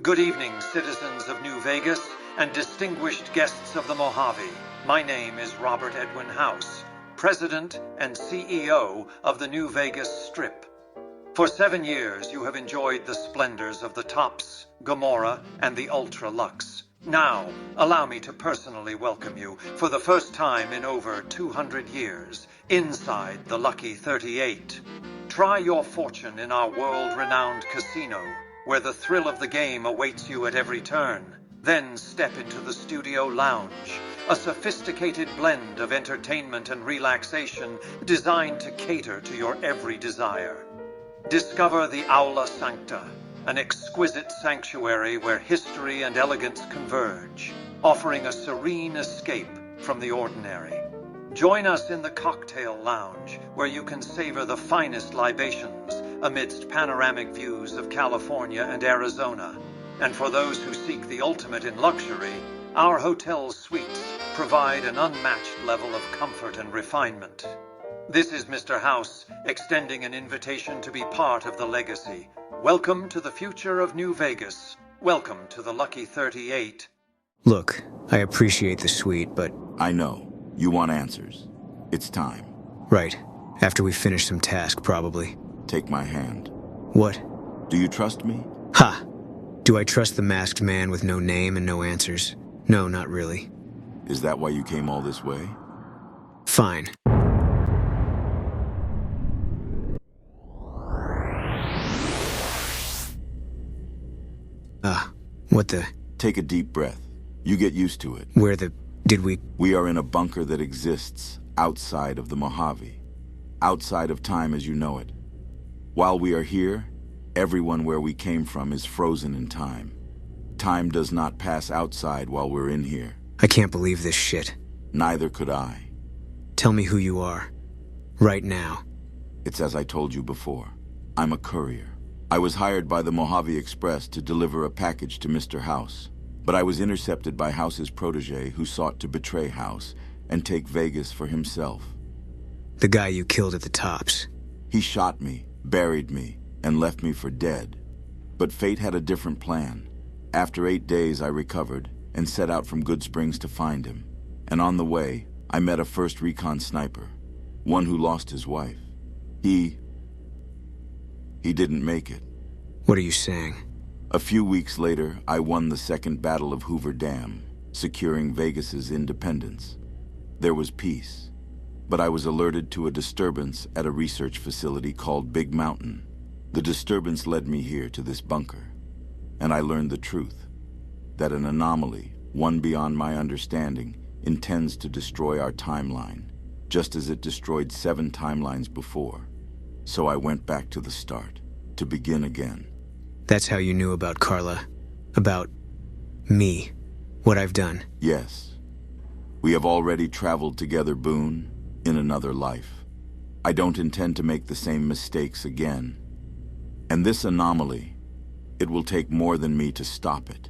Good evening, citizens of New Vegas and distinguished guests of the Mojave. My name is Robert Edwin House, President and CEO of the New Vegas Strip. For 7 years, you have enjoyed the splendors of the Tops, Gomorrah, and the Ultra Luxe. Now, allow me to personally welcome you, for the first time in over 200 years, inside the Lucky 38. Try your fortune in our world-renowned casino, where the thrill of the game awaits you at every turn. Then step into the Studio Lounge, a sophisticated blend of entertainment and relaxation designed to cater to your every desire. Discover the Aula Sancta, an exquisite sanctuary where history and elegance converge, offering a serene escape from the ordinary. Join us in the Cocktail Lounge, where you can savor the finest libations amidst panoramic views of California and Arizona. And for those who seek the ultimate in luxury, our hotel suites provide an unmatched level of comfort and refinement. This is Mr. House, extending an invitation to be part of the legacy. Welcome to the future of New Vegas. Welcome to the Lucky 38. Look, I appreciate the suite, but... I know. You want answers. It's time. Right. After we finish some task, probably. Take my hand. What? Do you trust me? Ha! Do I trust the masked man with no name and no answers? No, not really. Is that why you came all this way? Fine. What the... Take a deep breath. You get used to it. Where the... Did we... We are in a bunker that exists outside of the Mojave. Outside of time as you know it. While we are here, everyone where we came from is frozen in time. Time does not pass outside while we're in here. I can't believe this shit. Neither could I. Tell me who you are. Right now. It's as I told you before. I'm a courier. I was hired by the Mojave Express to deliver a package to Mr. House, but I was intercepted by House's protege who sought to betray House and take Vegas for himself. The guy you killed at the Tops. He shot me, buried me, and left me for dead. But fate had a different plan. After 8 days, I recovered and set out from Good Springs to find him. And on the way, I met a first recon sniper, one who lost his wife. He didn't make it. What are you saying? A few weeks later, I won the Second Battle of Hoover Dam, securing Vegas's independence. There was peace, but I was alerted to a disturbance at a research facility called Big Mountain. The disturbance led me here to this bunker, and I learned the truth, that an anomaly, one beyond my understanding, intends to destroy our timeline, just as it destroyed 7 timelines before. So I went back to the start, to begin again. That's how you knew about Carla? About me? What I've done? Yes. We have already traveled together, Boone, in another life. I don't intend to make the same mistakes again. And this anomaly, it will take more than me to stop it.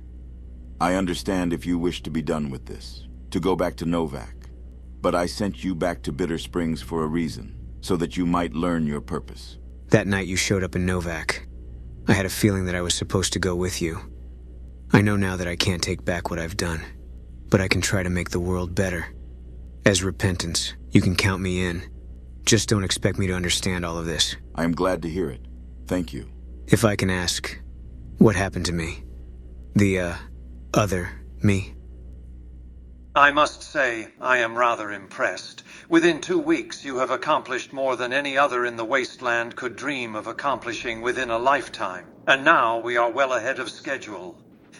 I understand if you wish to be done with this, to go back to Novak. But I sent you back to Bitter Springs for a reason, so that you might learn your purpose. That night you showed up in Novak. I had a feeling that I was supposed to go with you. I know now that I can't take back what I've done, but I can try to make the world better. As repentance, you can count me in. Just don't expect me to understand all of this. I am glad to hear it. Thank you. If I can ask, what happened to me? The, other me? I must say, I am rather impressed. Within 2 weeks, you have accomplished more than any other in the wasteland could dream of accomplishing within a lifetime. And now we are well ahead of schedule.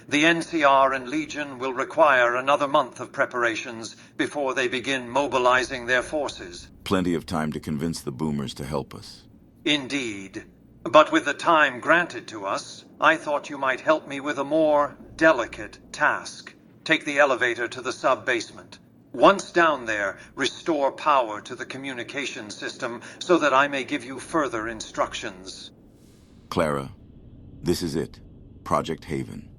The NCR and Legion will require another month of preparations before they begin mobilizing their forces. Plenty of time to convince the boomers to help us. Indeed. But with the time granted to us, I thought you might help me with a more delicate task. Take the elevator to the sub-basement. Once down there, restore power to the communication system so that I may give you further instructions. Clara, this is it. Project Haven.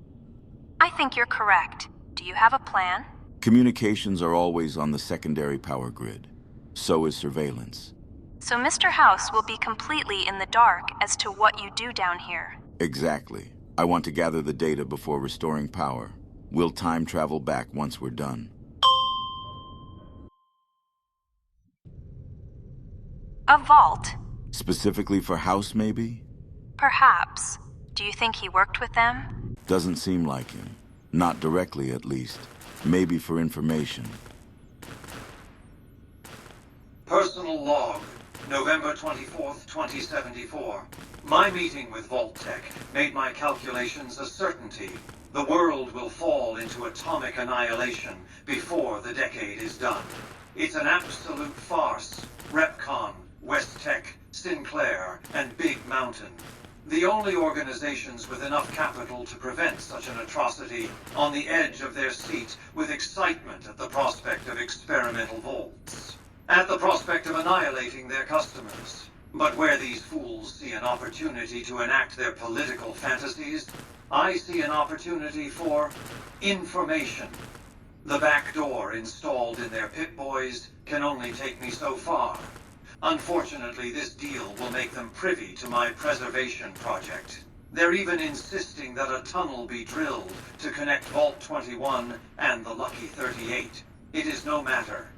I think you're correct. Do you have a plan? Communications are always on the secondary power grid. So is surveillance. So Mr. House will be completely in the dark as to what you do down here. Exactly. I want to gather the data before restoring power. We'll time travel back once we're done. A vault? Specifically for House, maybe? Perhaps. Do you think he worked with them? Doesn't seem like him. Not directly, at least. Maybe for information. Personal log, November 24th, 2074. My meeting with Vault-Tec made my calculations a certainty. The world will fall into atomic annihilation before the decade is done. It's an absolute farce. Repcon, West-Tech, Sinclair, and Big Mountain. The only organizations with enough capital to prevent such an atrocity on the edge of their seat with excitement at the prospect of experimental vaults. At the prospect of annihilating their customers. But where these fools see an opportunity to enact their political fantasies, I see an opportunity for information. The back door installed in their Pip-Boys can only take me so far. Unfortunately, this deal will make them privy to my preservation project. They're even insisting that a tunnel be drilled to connect Vault 21 and the Lucky 38. It is no matter.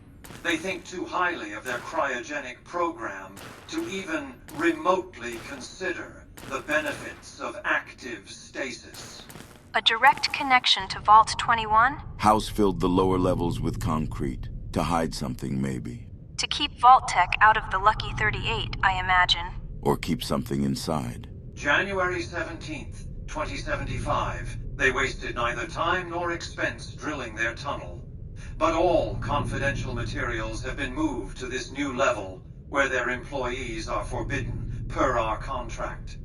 They think too highly of their cryogenic program to even remotely consider the benefits of active stasis. A direct connection to Vault 21? House filled the lower levels with concrete. To hide something, maybe. To keep Vault-Tec out of the Lucky 38, I imagine. Or keep something inside. January 17th, 2075. They wasted neither time nor expense drilling their tunnel. But all confidential materials have been moved to this new level, where their employees are forbidden, per our contract.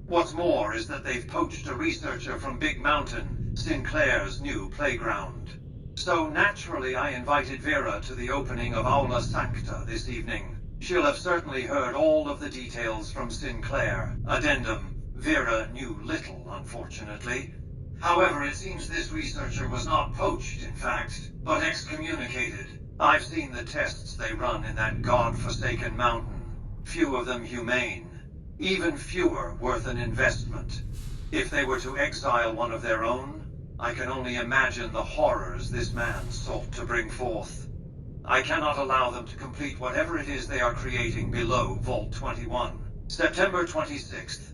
What's more is that they've poached a researcher from Big Mountain, Sinclair's new playground. So naturally I invited Vera to the opening of Aula Sancta this evening. She'll have certainly heard all of the details from Sinclair. Addendum, Vera knew little, unfortunately. However, it seems this researcher was not poached, in fact, but excommunicated. I've seen the tests they run in that god-forsaken mountain. Few of them humane. Even fewer worth an investment. If they were to exile one of their own, I can only imagine the horrors this man sought to bring forth. I cannot allow them to complete whatever it is they are creating below Vault 21. September 26th,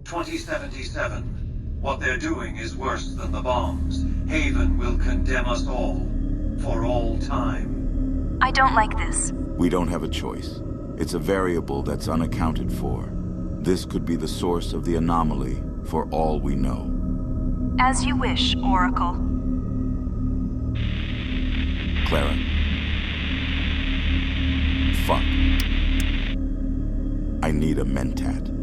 2077. What they're doing is worse than the bombs. Haven will condemn us all. For all time. I don't like this. We don't have a choice. It's a variable that's unaccounted for. This could be the source of the anomaly, for all we know. As you wish, Oracle. Clara. Fuck. I need a mentat.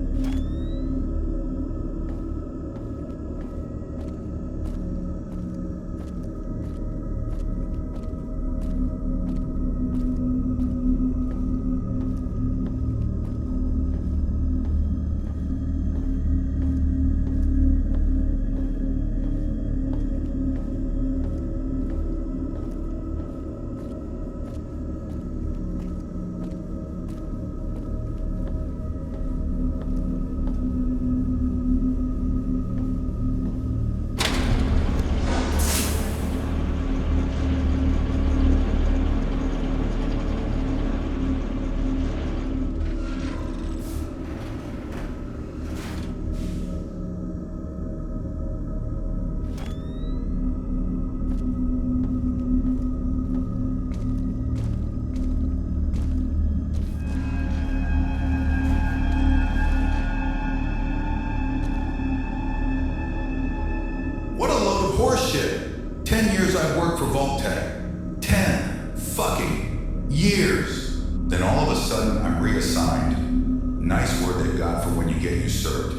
Horseshit. 10 years I've worked for Vault-Tec. 10 fucking years. Then all of a sudden I'm reassigned. Nice word they've got for when you get usurped.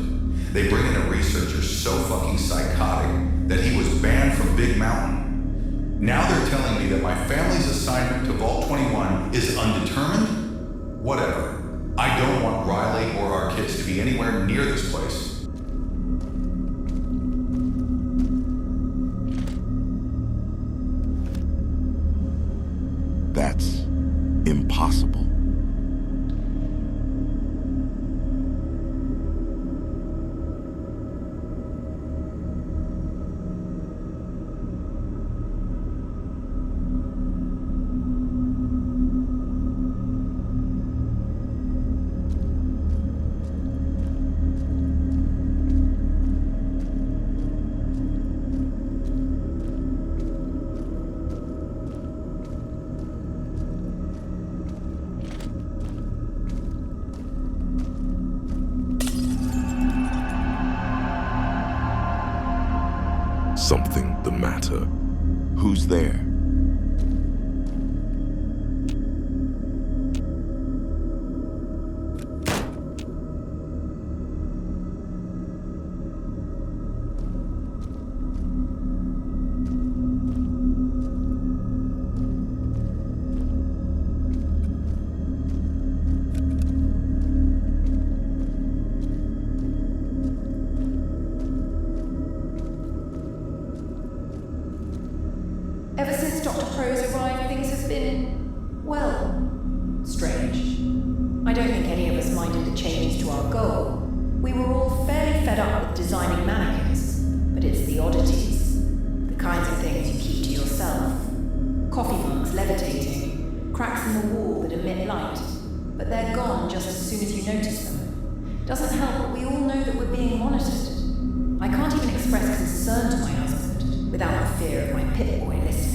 They bring in a researcher so fucking psychotic that he was banned from Big Mountain. Now they're telling me that my family's assignment to Vault 21 is undetermined? Whatever. I don't want Riley or our kids to be anywhere near this place. That's impossible. something the matter. Who's there? Ever since Dr. Prose arrived, things have been, well, strange. I don't think any of us minded the changes to our goal. We were all fairly fed up with designing mannequins, but it's the oddities. The kinds of things you keep to yourself. Coffee mugs levitating, cracks in the wall that emit light, but they're gone just as soon as you notice them. Doesn't help, but we all know that we're being monitored. I can't even express concern to my husband without the fear of my pit-boy listening.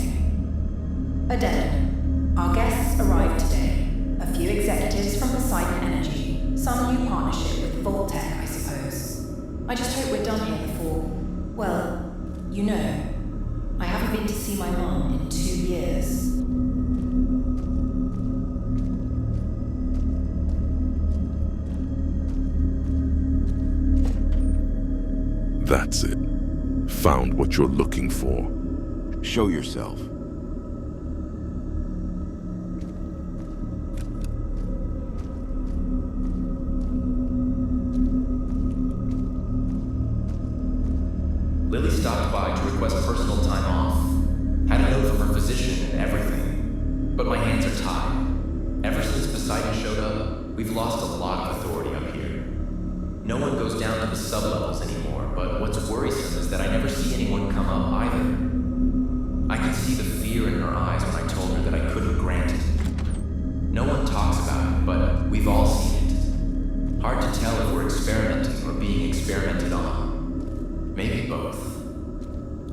Addendum. Our guests arrived today. A few executives from Poseidon Energy. Some new partnership with Voltec, I suppose. I just hope we're done here before... well, you know. I haven't been to see my mum in 2 years. That's it. Found what you're looking for. Show yourself. Lily stopped by to request personal time off. Had a note from her physician and everything. But my hands are tied. Ever since Poseidon showed up, we've lost a lot of authority up here. No one goes down to the sub-levels anymore, but what's worrisome is that I never see anyone come up either. I could see the fear in her eyes when I told her that I couldn't grant it. No one talks about it, but we've all seen it. Hard to tell if we're experimenting or being experimented on. Maybe both.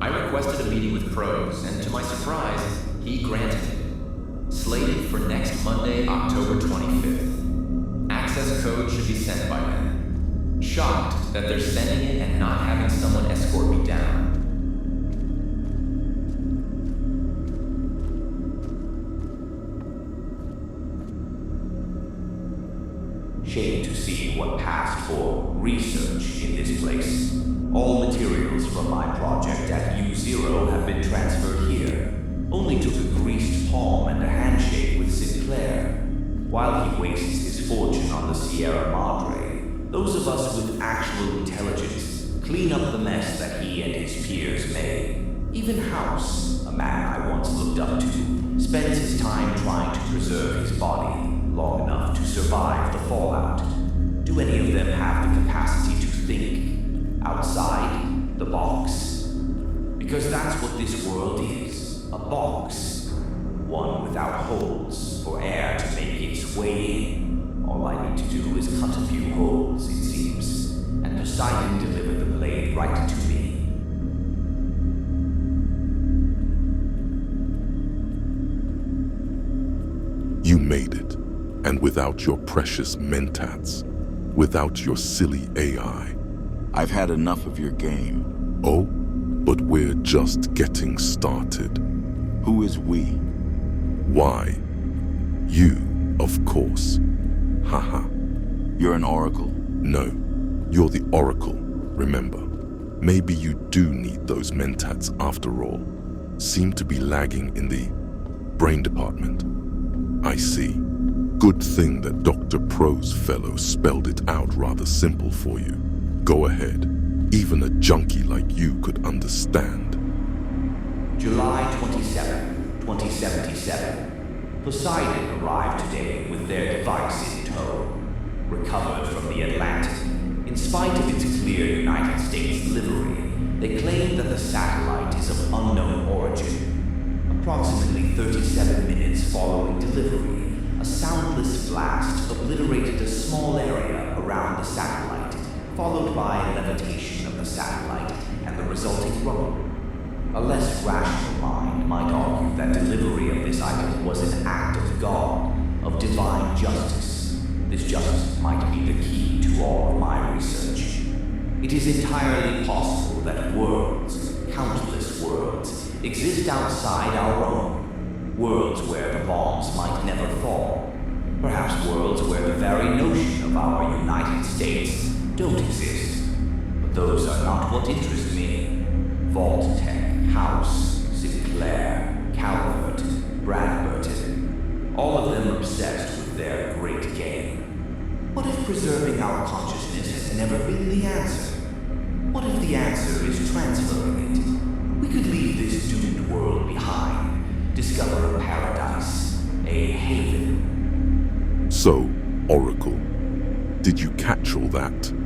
I requested a meeting with Prose, and to my surprise, he granted it. Slated for next Monday, October 25th. Access code should be sent by then. Shocked that they're sending it and not having someone escort me down. Shame to see what passed for research in this place. All materials from my project at U0 have been transferred here. Only took a greased palm and a handshake with Sinclair. While he wastes his fortune on the Sierra Madre, those of us with actual intelligence clean up the mess that he and his peers made. Even House, a man I once looked up to, spends his time trying to preserve his body long enough to survive the fallout. Do any of them have the capacity to think outside the box? Because that's what this world is, a box. One without holes for air to make its way in. All I need to do is cut a few holes, it seems, and Poseidon delivered the blade right to me. You made it, and without your precious mentats, without your silly AI. I've had enough of your game. Oh, but we're just getting started. Who is we? Why? You, of course. Haha. You're an oracle? No, you're the oracle, remember. Maybe you do need those mentats after all. Seem to be lagging in the brain department. I see. Good thing that Dr. Prose fellow spelled it out rather simple for you. Go ahead. Even a junkie like you could understand. July 27, 2077. Poseidon arrived today with their device in tow. Recovered from the Atlantic. In spite of its clear United States livery, they claim that the satellite is of unknown origin. Approximately 37 minutes following delivery, a soundless blast obliterated a small area around the satellite, followed by levitation of the satellite and the resulting rumble. A less rational mind might argue that delivery of this item was an act of God, of divine justice. This justice might be the key to all of my research. It is entirely possible that worlds, countless exist outside our own. Worlds where the bombs might never fall. Perhaps worlds where the very notion of our United States don't exist. But those are not what interest me. Vault-Tec, House, Sinclair, Calvert, Bradburton. All of them obsessed with their great game. What if preserving our consciousness has never been the answer? What if the answer is transferring it? We could leave this doomed world behind, discover a paradise, a haven. So, Oracle, did you catch all that?